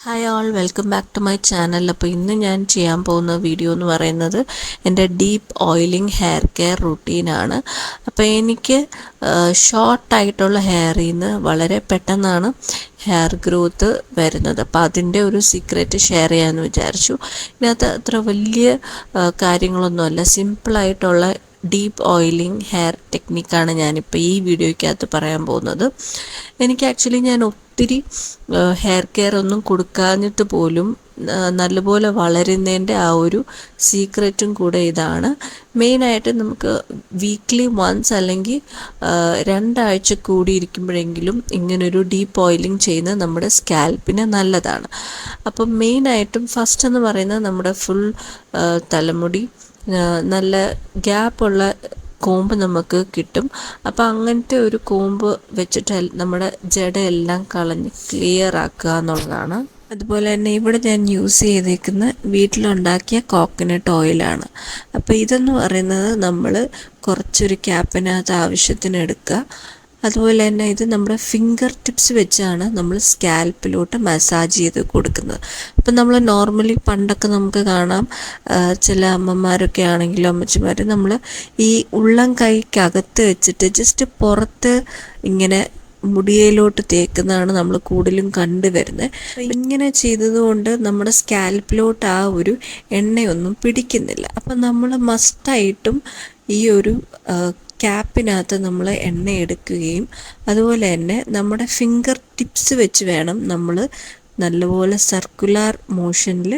Hi all, welcome back to my channel. അപ്പോൾ ഇന്ന് ഞാൻ ചെയ്യാൻ പോകുന്ന വീഡിയോ എന്ന് പറയുന്നത് എൻ്റെ ഡീപ്പ് ഓയിലിംഗ് ഹെയർ കെയർ റുട്ടീനാണ്. അപ്പോൾ എനിക്ക് ഷോർട്ടായിട്ടുള്ള ഹെയറിൽ നിന്ന് വളരെ പെട്ടെന്നാണ് ഹെയർ ഗ്രോത്ത് വരുന്നത്. അപ്പോൾ അതിൻ്റെ ഒരു സീക്രറ്റ് ഷെയർ ചെയ്യാമെന്ന് വിചാരിച്ചു. ഇതിനകത്ത് അത്ര വലിയ കാര്യങ്ങളൊന്നുമല്ല, സിമ്പിളായിട്ടുള്ള ഡീപ്പ് ഓയിലിംഗ് ഹെയർ ടെക്നിക്കാണ് ഞാനിപ്പോൾ ഈ വീഡിയോയ്ക്കകത്ത് പറയാൻ പോകുന്നത്. എനിക്ക് ആക്ച്വലി ഞാൻ ഒത്തിരി ഹെയർ കെയർ ഒന്നും കൊടുക്കാഞ്ഞിട്ട് പോലും നല്ലപോലെ വളരുന്നതിൻ്റെ ആ ഒരു സീക്രറ്റും കൂടെ ഇതാണ്. മെയിനായിട്ട് നമുക്ക് വീക്ക്ലി വൺസ് അല്ലെങ്കിൽ 2 ആഴ്ച കൂടി ഇരിക്കുമ്പോഴെങ്കിലും ഇങ്ങനൊരു ഡീപ്പ് ഓയിലിംഗ് ചെയ്യുന്നത് നമ്മുടെ സ്കാൽപ്പിന് നല്ലതാണ്. അപ്പം മെയിനായിട്ടും ഫസ്റ്റ് എന്ന് പറയുന്നത് നമ്മുടെ ഫുൾ തലമുടി നല്ല ഗ്യാപ്പുള്ള കോമ്പ് നമുക്ക് കിട്ടും. അപ്പോൾ അങ്ങനത്തെ ഒരു കോമ്പ് വെച്ചിട്ട് നമ്മുടെ ജടയെല്ലാം കളഞ്ഞ് ക്ലിയർ ആക്കുക എന്നുള്ളതാണ്. അതുപോലെ തന്നെ ഇവിടെ ഞാൻ യൂസ് ചെയ്തേക്കുന്ന വീട്ടിലുണ്ടാക്കിയ കോക്കനട്ട് ഓയിലാണ്. അപ്പോൾ ഇതെന്ന് പറയുന്നത് നമ്മൾ കുറച്ചൊരു ക്യാപ്പിനകത്ത് ആവശ്യത്തിന് എടുക്കുക. അതുപോലെ തന്നെ ഇത് നമ്മുടെ ഫിംഗർ ടിപ്സ് വെച്ചാണ് നമ്മൾ സ്കാൽപ്പിലോട്ട് മസാജ് ചെയ്ത് കൊടുക്കുന്നത്. അപ്പം നമ്മൾ നോർമലി പണ്ടൊക്കെ നമുക്ക് കാണാം, ചില അമ്മമാരൊക്കെ ആണെങ്കിലും അമ്മച്ചിമാർ നമ്മൾ ഈ ഉള്ളം കൈക്കകത്ത് വെച്ചിട്ട് ജസ്റ്റ് പുറത്ത് ഇങ്ങനെ മുടിയിലോട്ട് തേക്കുന്നതാണ് നമ്മൾ കൂടുതലും കണ്ടുവരുന്നത്. ഇങ്ങനെ ചെയ്തതുകൊണ്ട് നമ്മുടെ സ്കാൽപ്പിലോട്ട് ആ ഒരു എണ്ണയൊന്നും പിടിക്കുന്നില്ല. അപ്പം നമ്മൾ മസ്റ്റായിട്ടും ഈ ഒരു ക്യാപ്പിനകത്ത് നമ്മൾ എണ്ണ എടുക്കുകയും അതുപോലെ തന്നെ നമ്മുടെ ഫിംഗർ ടിപ്സ് വെച്ച് വേണം നമ്മൾ നല്ലപോലെ സർക്കുലർ മോഷനിൽ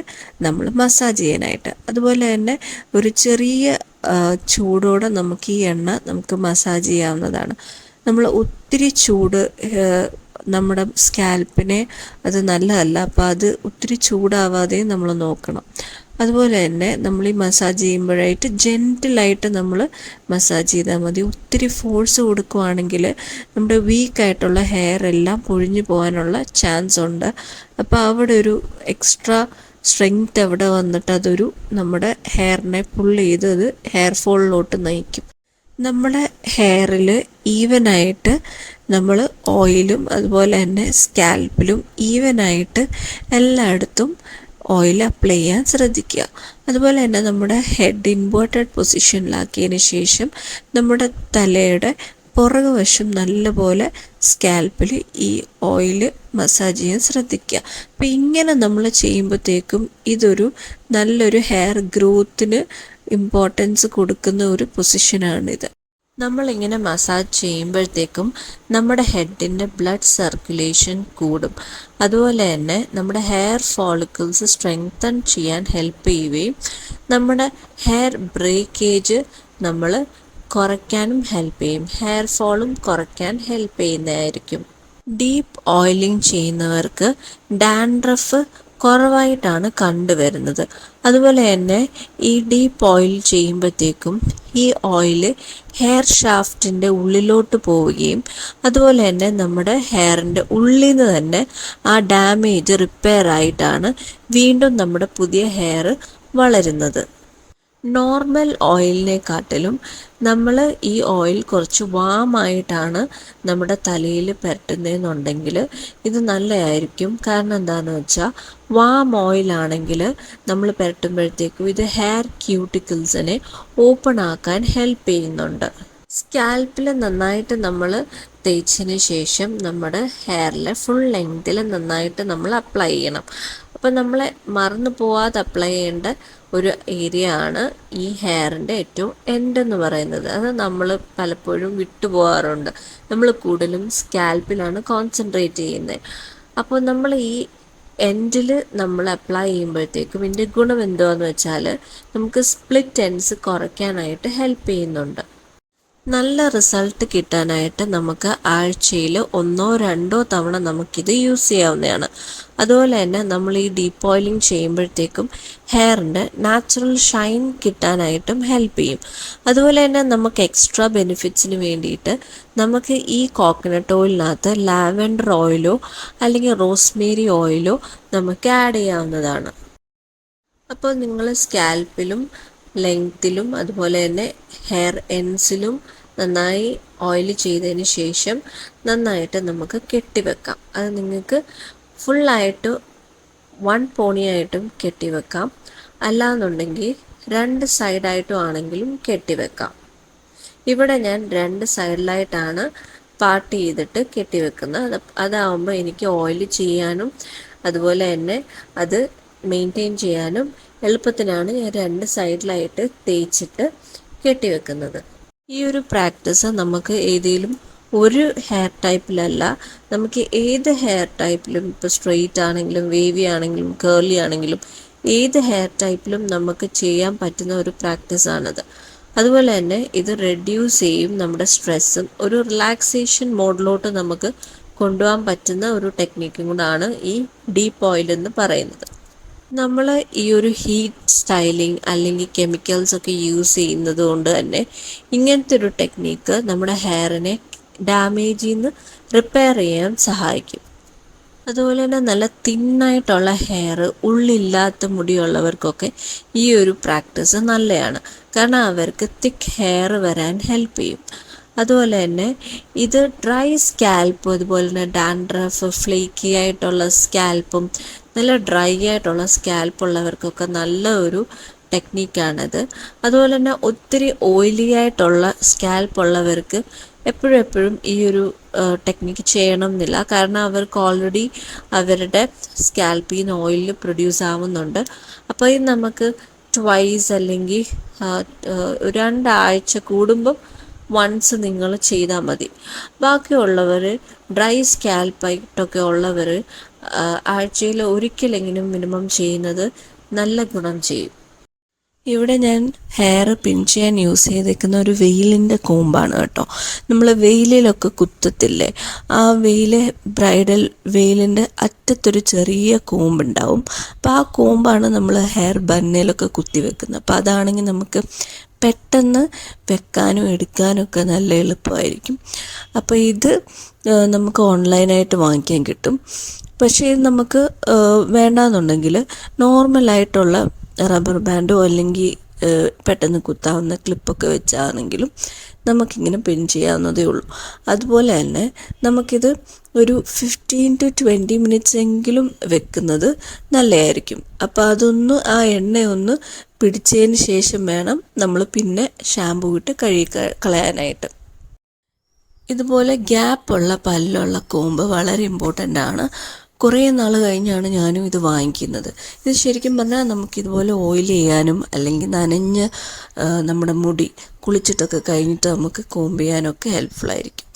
നമ്മൾ മസാജ് ചെയ്യാനായിട്ട്. അതുപോലെ തന്നെ ഒരു ചെറിയ ചൂടോടെ നമുക്ക് ഈ എണ്ണ നമുക്ക് മസാജ് ചെയ്യാവുന്നതാണ്. നമ്മൾ ഒത്തിരി ചൂട് നമ്മുടെ സ്കാൽപ്പിനെ അത് നല്ലതല്ല. അപ്പോൾ അത് ഒത്തിരി ചൂടാവാതെയും നമ്മൾ നോക്കണം. അതുപോലെ തന്നെ നമ്മൾ ഈ മസാജ് ചെയ്യുമ്പോഴായിട്ട് ജെൻറ്റിലായിട്ട് നമ്മൾ മസാജ് ചെയ്താൽ മതി. ഒത്തിരി ഫോഴ്സ് കൊടുക്കുവാണെങ്കിൽ നമ്മുടെ വീക്കായിട്ടുള്ള ഹെയർ എല്ലാം പൊഴിഞ്ഞു പോകാനുള്ള ചാൻസ് ഉണ്ട്. അപ്പോൾ അവിടെ ഒരു എക്സ്ട്രാ സ്ട്രെങ്ത് അവിടെ വന്നിട്ട് അതൊരു നമ്മുടെ ഹെയറിനെ പുൾ ചെയ്ത് അത് ഹെയർ ഫോളിലോട്ട് നയിക്കും. നമ്മുടെ ഹെയറിൽ ഈവനായിട്ട് നമ്മൾ ഓയിലും അതുപോലെ തന്നെ സ്കാൽപ്പിലും ഈവനായിട്ട് എല്ലായിടത്തും ഓയിൽ അപ്ലൈ ചെയ്യാൻ ശ്രദ്ധിക്കുക. അതുപോലെ തന്നെ നമ്മുടെ ഹെഡ് ഇൻവേർട്ടഡ് പൊസിഷനിലാക്കിയതിന് ശേഷം നമ്മുടെ തലയുടെ പുറകു വശം നല്ലപോലെ സ്കാൽപ്പിൽ ഈ ഓയിൽ മസാജ് ചെയ്യാൻ ശ്രദ്ധിക്കുക. അപ്പം ഇങ്ങനെ നമ്മൾ ചെയ്യുമ്പോഴത്തേക്കും ഇതൊരു നല്ലൊരു ഹെയർ ഗ്രോത്തിന് ഇമ്പോർട്ടൻസ് കൊടുക്കുന്ന ഒരു പൊസിഷനാണിത്. നമ്മളിങ്ങനെ മസാജ് ചെയ്യുമ്പോഴത്തേക്കും നമ്മുടെ ഹെഡിൻ്റെ ബ്ലഡ് സർക്കുലേഷൻ കൂടും. അതുപോലെ തന്നെ നമ്മുടെ ഹെയർ ഫോളിക്കിൾസ് സ്ട്രെങ്തൻ ചെയ്യാൻ ഹെൽപ്പ് ചെയ്യുകയും നമ്മുടെ ഹെയർ ബ്രേക്കേജ് നമ്മൾ കുറയ്ക്കാനും ഹെൽപ്പ് ചെയ്യും. ഹെയർ ഫോളും കുറയ്ക്കാൻ ഹെൽപ്പ് ചെയ്യുന്നതായിരിക്കും. ഡീപ്പ് ഓയിലിംഗ് ചെയ്യുന്നവർക്ക് ഡാൻഡ്രഫ് കുറവായിട്ടാണ് കണ്ടുവരുന്നത്. അതുപോലെ തന്നെ ഈ ഡീപ്പ് ഓയിൽ ചെയ്യുമ്പോഴത്തേക്കും ഈ ഓയിൽ ഹെയർ ഷാഫ്റ്റിൻ്റെ ഉള്ളിലോട്ട് പോവുകയും അതുപോലെ തന്നെ നമ്മുടെ ഹെയറിൻ്റെ ഉള്ളിൽ നിന്ന് തന്നെ ആ ഡാമേജ് റിപ്പയർ ആയിട്ടാണ് വീണ്ടും നമ്മുടെ പുതിയ ഹെയർ വളരുന്നത്. നോർമൽ ഓയിലിനെക്കാട്ടിലും നമ്മൾ ഈ ഓയിൽ കുറച്ച് വാമായിട്ടാണ് നമ്മുടെ തലയിൽ പുരട്ടുന്നതെന്നുണ്ടെങ്കിൽ ഇത് നല്ലതായിരിക്കും. കാരണം എന്താണെന്ന് വെച്ചാൽ വാം ഓയിലാണെങ്കിൽ നമ്മൾ പുരട്ടുമ്പോഴത്തേക്കും ഇത് ഹെയർ ക്യൂട്ടിക്കിൾസിനെ ഓപ്പൺ ആക്കാൻ ഹെൽപ്പ് ചെയ്യുന്നുണ്ട്. സ്കാൽപ്പിൽ നന്നായിട്ട് നമ്മൾ തേച്ചതിന് ശേഷം നമ്മുടെ ഹെയറിലെ ഫുൾ ലെങ്തിൽ നന്നായിട്ട് നമ്മൾ അപ്ലൈ ചെയ്യണം. അപ്പം നമ്മൾ മറന്നു പോവാതെ അപ്ലൈ ചെയ്യേണ്ട ഒരു ഏരിയ ആണ് ഈ ഹെയറിൻ്റെ ഏറ്റവും എൻഡ് എന്ന് പറയുന്നത്. അത് നമ്മൾ പലപ്പോഴും വിട്ടുപോകാറുണ്ട്. നമ്മൾ കൂടുതലും സ്കാൽപ്പിലാണ് കോൺസെൻട്രേറ്റ് ചെയ്യുന്നത്. അപ്പോൾ നമ്മൾ ഈ എൻഡിൽ നമ്മൾ അപ്ലൈ ചെയ്യുമ്പോഴത്തേക്കും ഇതിൻ്റെ ഗുണം എന്തുവാന്ന് വെച്ചാൽ നമുക്ക് സ്പ്ലിറ്റ് എൻഡ്സ് കുറയ്ക്കാനായിട്ട് ഹെൽപ്പ് ചെയ്യുന്നുണ്ട്. നല്ല റിസൾട്ട് കിട്ടാനായിട്ട് നമുക്ക് ആഴ്ചയിൽ 1-2 തവണ നമുക്കിത് യൂസ് ചെയ്യാവുന്നതാണ്. അതുപോലെ തന്നെ നമ്മൾ ഈ ഡീപ്പ് ഓയിലിംഗ് ചെയ്യുമ്പോഴത്തേക്കും ഹെയറിൻ്റെ നാച്ചുറൽ ഷൈൻ കിട്ടാനായിട്ടും ഹെൽപ്പ് ചെയ്യും. അതുപോലെ തന്നെ നമുക്ക് എക്സ്ട്രാ ബെനിഫിറ്റ്സിന് വേണ്ടിയിട്ട് നമുക്ക് ഈ കോക്കനട്ട് ഓയിലിനകത്ത് ലാവൻഡർ ഓയിലോ അല്ലെങ്കിൽ റോസ്മേരി ഓയിലോ നമുക്ക് ആഡ് ചെയ്യാവുന്നതാണ്. അപ്പോൾ നിങ്ങൾ സ്കാൽപ്പിലും ലെങ്ത്തിലും അതുപോലെ തന്നെ ഹെയർ എൻഡ്സിലും നന്നായി ഓയിൽ ചെയ്തതിന് ശേഷം നന്നായിട്ട് നമുക്ക് കെട്ടിവെക്കാം. അത് നിങ്ങൾക്ക് ഫുള്ളായിട്ട് വൺ പോണിയായിട്ടും കെട്ടിവെക്കാം, അല്ലാന്നുണ്ടെങ്കിൽ 2 സൈഡായിട്ടും ആണെങ്കിലും കെട്ടിവെക്കാം. ഇവിടെ ഞാൻ 2 സൈഡിലായിട്ടാണ് പാർട്ട് ചെയ്തിട്ട് കെട്ടിവെക്കുന്നത്. അതാവുമ്പോൾ എനിക്ക് ഓയിൽ ചെയ്യാനും അതുപോലെ തന്നെ അത് മെയിൻറ്റെയിൻ ചെയ്യാനും എളുപ്പത്തിനാണ് ഞാൻ 2 സൈഡിലായിട്ട് തേച്ചിട്ട് കെട്ടിവെക്കുന്നത്. ഈ ഒരു പ്രാക്ടീസ് നമുക്ക് ഏതെങ്കിലും ഒരു ഹെയർ ടൈപ്പിലല്ല, നമുക്ക് ഏത് ഹെയർ ടൈപ്പിലും, ഇപ്പോൾ സ്ട്രെയിറ്റ് ആണെങ്കിലും വേവി ആണെങ്കിലും കേർലി ആണെങ്കിലും ഏത് ഹെയർ ടൈപ്പിലും നമുക്ക് ചെയ്യാൻ പറ്റുന്ന ഒരു പ്രാക്ടീസാണിത്. അതുപോലെ തന്നെ ഇത് റെഡ്യൂസ് ചെയ്യും നമ്മുടെ സ്ട്രെസ്സും ഒരു റിലാക്സേഷൻ മോഡിലോട്ട് നമുക്ക് കൊണ്ടുപോകാൻ പറ്റുന്ന ഒരു ടെക്നിക്കും കൂടാണ് ഈ ഡീപ്പ് ഓയിൽ എന്ന് പറയുന്നത്. നമ്മൾ ഈ ഒരു ഹീറ്റ് സ്റ്റൈലിംഗ് അല്ലെങ്കിൽ കെമിക്കൽസ് ഒക്കെ യൂസ് ചെയ്യുന്നത് കൊണ്ട് തന്നെ ഇങ്ങനത്തെ ഒരു ടെക്നിക്ക് നമ്മുടെ ഹെയറിനെ ഡാമേജിൽ നിന്ന് റിപ്പയർ ചെയ്യാൻ സഹായിക്കും. അതുപോലെ തന്നെ നല്ല തിന്നായിട്ടുള്ള ഹെയർ, ഉള്ളില്ലാത്ത മുടിയുള്ളവർക്കൊക്കെ ഈ ഒരു പ്രാക്ടീസ് നല്ലതാണ്. കാരണം അവർക്ക് തിക്ക് ഹെയർ വരാൻ ഹെൽപ്പ് ചെയ്യും. അതുപോലെ തന്നെ ഇത് ഡ്രൈ സ്കാൽപ്പ്, അതുപോലെ തന്നെ ഡാൻഡ്രഫ്, ഫ്ലേക്കി ആയിട്ടുള്ള സ്കാൽപ്പും നല്ല ഡ്രൈ ആയിട്ടുള്ള സ്കാൽപ്പ് ഉള്ളവർക്കൊക്കെ നല്ല ഒരു ടെക്നിക്കാണിത്. അതുപോലെ തന്നെ ഒത്തിരി ഓയിലി ആയിട്ടുള്ള സ്കാൽപ്പ് ഉള്ളവർക്ക് എപ്പോഴും ഈ ഒരു ടെക്നിക്ക് ചെയ്യണം എന്നില്ല. കാരണം അവർക്ക് ഓൾറെഡി അവരുടെ സ്കാൽപ്പിൽ നിന്ന് ഓയിൽ പ്രൊഡ്യൂസ് ആവുന്നുണ്ട്. അപ്പോൾ ഇത് നമുക്ക് ട്വൈസ് അല്ലെങ്കിൽ 2 ആഴ്ച കൂടുമ്പം വൺസ് നിങ്ങൾ ചെയ്താൽ മതി. ബാക്കിയുള്ളവർ ഡ്രൈ സ്കാൽപ്പായിട്ടൊക്കെ ഉള്ളവർ ആഴ്ചയിൽ ഒരിക്കലെങ്കിലും മിനിമം ചെയ്യുന്നത് നല്ല ഗുണം ചെയ്യും. ഇവിടെ ഞാൻ ഹെയർ പിൻ ചെയ്യാൻ യൂസ് ചെയ്തേക്കുന്ന ഒരു വെയിലിൻ്റെ കൂമ്പാണ് കേട്ടോ. നമ്മൾ വെയിലിലൊക്കെ കുത്തത്തില്ലേ, ആ ബ്രൈഡൽ വെയിലിൻ്റെ അറ്റത്തൊരു ചെറിയ കൂമ്പുണ്ടാവും. അപ്പോൾ ആ കൂമ്പാണ് നമ്മൾ ഹെയർ ബന്നിലൊക്കെ കുത്തി വെക്കുന്നത്. അപ്പോൾ അതാണെങ്കിൽ നമുക്ക് പെട്ടെന്ന് വെക്കാനും എടുക്കാനും ഒക്കെ നല്ല എളുപ്പമായിരിക്കും. അപ്പോൾ ഇത് നമുക്ക് ഓൺലൈനായിട്ട് വാങ്ങിക്കാൻ കിട്ടും. പക്ഷേ ഇത് നമുക്ക് വേണ്ടാന്നുണ്ടെങ്കിൽ നോർമലായിട്ടുള്ള റബ്ബർ ബാൻഡോ അല്ലെങ്കിൽ പെട്ടെന്ന് കുത്താവുന്ന ക്ലിപ്പൊക്കെ വെച്ചാണെങ്കിലും നമുക്കിങ്ങനെ പിൻ ചെയ്യാവുന്നതേ ഉള്ളൂ. അതുപോലെ തന്നെ നമുക്കിത് ഒരു 15 to 20 മിനിറ്റ്സ് എങ്കിലും വെക്കുന്നത് നല്ലതായിരിക്കും. അപ്പോൾ അതൊന്ന് ആ എണ്ണയൊന്ന് പിടിച്ചതിന് ശേഷം വേണം നമ്മൾ പിന്നെ ഷാമ്പൂ ഇട്ട് കഴുകി കളയാനായിട്ട്. ഇതുപോലെ ഗ്യാപ്പുള്ള പല്ലുള്ള കൂമ്പ് വളരെ ഇമ്പോർട്ടൻ്റ് ആണ്. കുറേ നാൾ കഴിഞ്ഞാണ് ഞാനും ഇത് വാങ്ങിക്കുന്നത്. ഇത് ശരിക്കും പറഞ്ഞാൽ നമുക്കിതുപോലെ ഓയിൽ ചെയ്യാനും അല്ലെങ്കിൽ നനഞ്ഞ് നമ്മുടെ മുടി കുളിച്ചിട്ടൊക്കെ കഴിഞ്ഞിട്ട് നമുക്ക് കോംബ് ചെയ്യാനൊക്കെ ഹെൽപ്ഫുള്ളായിരിക്കും.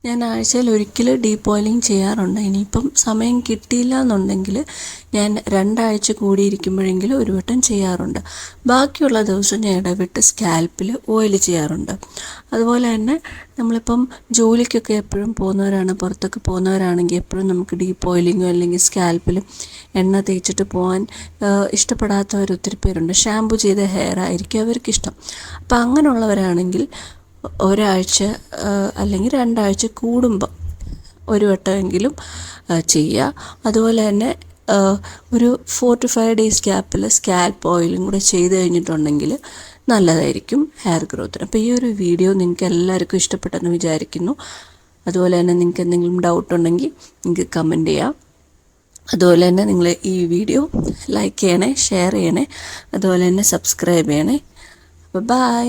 ഞാൻ ആഴ്ചയിൽ ഒരിക്കൽ ഡീപ്പ് ഓയിലിംഗ് ചെയ്യാറുണ്ട്. ഇനിയിപ്പം സമയം കിട്ടിയില്ല എന്നുണ്ടെങ്കിൽ ഞാൻ 2 ആഴ്ച കൂടിയിരിക്കുമ്പോഴെങ്കിലും ഒരു വട്ടം ചെയ്യാറുണ്ട്. ബാക്കിയുള്ള ദിവസം ഞാൻ ഇടവിട്ട് സ്കാൽപ്പിൽ ഓയിൽ ചെയ്യാറുണ്ട്. അതുപോലെ തന്നെ നമ്മളിപ്പം ജോലിക്കൊക്കെ എപ്പോഴും പോകുന്നവരാണ്, പുറത്തൊക്കെ പോകുന്നവരാണെങ്കിൽ എപ്പോഴും നമുക്ക് ഡീപ്പ് ഓയിലിങ്ങോ അല്ലെങ്കിൽ സ്കാൽപ്പിൽ എണ്ണ തേച്ചിട്ട് പോകാൻ ഇഷ്ടപ്പെടാത്തവർ ഒത്തിരി പേരുണ്ട്. ഷാമ്പു ചെയ്ത ഹെയർ ആയിരിക്കും അവർക്കിഷ്ടം. അപ്പം അങ്ങനെയുള്ളവരാണെങ്കിൽ ഒരാഴ്ച അല്ലെങ്കിൽ 2 ആഴ്ച കൂടുമ്പോൾ ഒരു വട്ടമെങ്കിലും ചെയ്യുക. അതുപോലെ തന്നെ ഒരു 4 to 5 ഡേയ്സ് ഗ്യാപ്പിൽ സ്കാൽപ്പ് ഓയിലും കൂടെ ചെയ്ത് കഴിഞ്ഞിട്ടുണ്ടെങ്കിൽ നല്ലതായിരിക്കും ഹെയർ ഗ്രോത്തിന്. അപ്പോൾ ഈ ഒരു വീഡിയോ നിങ്ങൾക്ക് എല്ലാവർക്കും ഇഷ്ടപ്പെട്ടെന്ന് വിചാരിക്കുന്നു. അതുപോലെ തന്നെ നിങ്ങൾക്ക് എന്തെങ്കിലും ഡൗട്ട് ഉണ്ടെങ്കിൽ നിങ്ങൾക്ക് കമൻറ്റ് ചെയ്യാം. അതുപോലെ തന്നെ നിങ്ങൾ ഈ വീഡിയോ ലൈക്ക് ചെയ്യണേ, ഷെയർ ചെയ്യണേ, അതുപോലെ തന്നെ സബ്സ്ക്രൈബ് ചെയ്യണേ. അപ്പോൾ ബൈ.